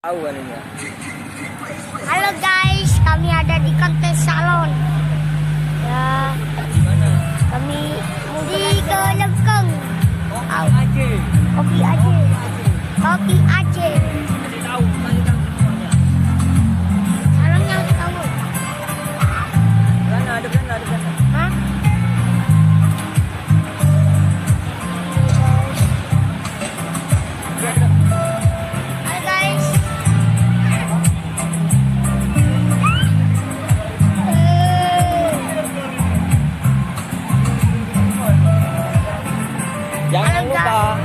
Halo guys, kami ada di kontes salon. Ya, kami di Kelengkeng. Kopi Aje. Kopi Aje. Salonnya tahu. Ada Belanda. Hah? Halo guys. Jangan lupa.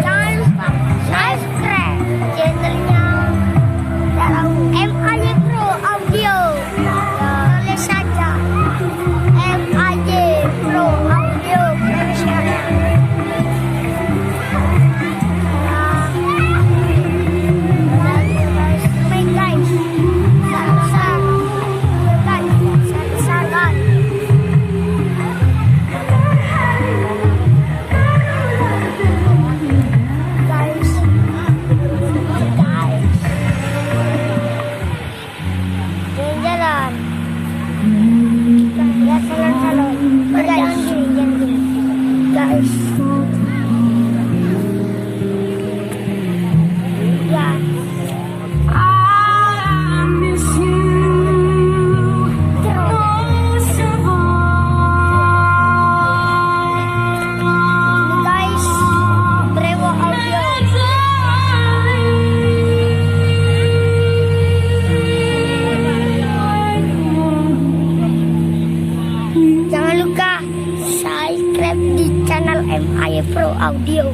Jangan lupa subscribe channelnya M.A.Y Pro Audio. Tulis saja M.A.Y Pro Audio Professional. Guys, jalan. Ya, salon-salon. Jangan gini. Guys. Ya. Guys, Brewo Audio. Jangan lupa subscribe di channel M.A.Y Pro Audio.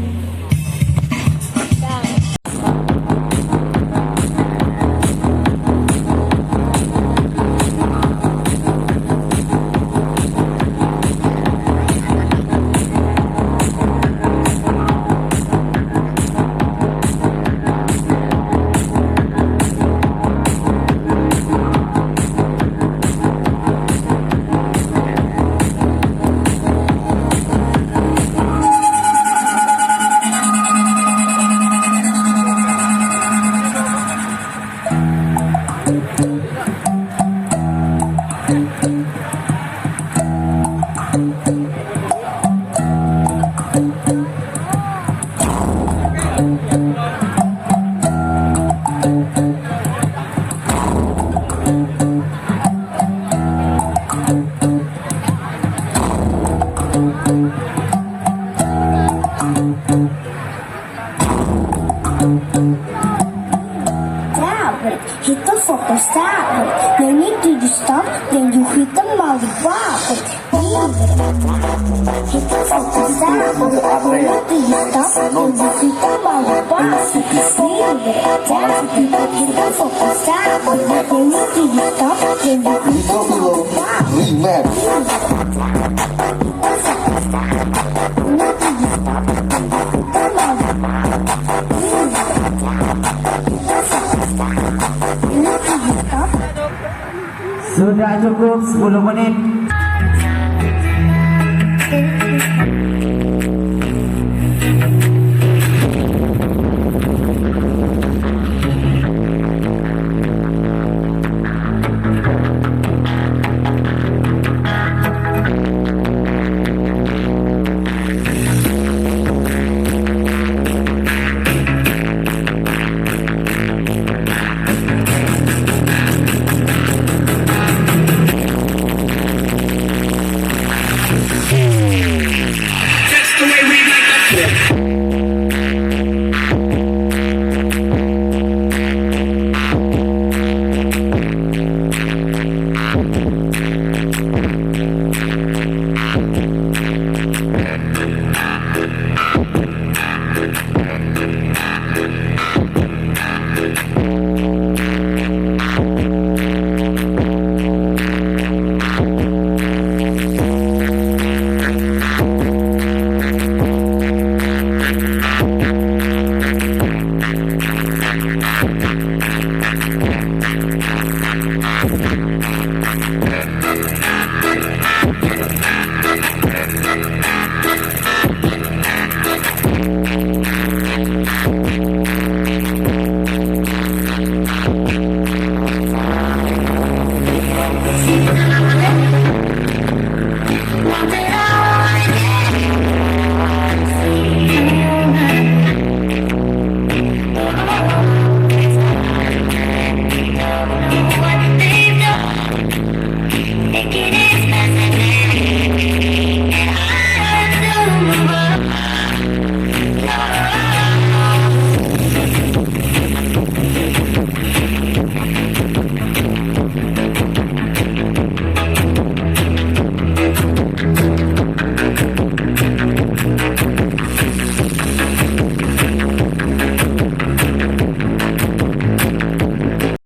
Hit the focus stop. No need to stop. Then you hit the M.A.Y button. Hit the focus stop. No need to stop. Then you hit the M.A.Y button. Hit the focus stop. No need to stop. Then you hit the M.A.Y button. Sudah cukup 10 menit.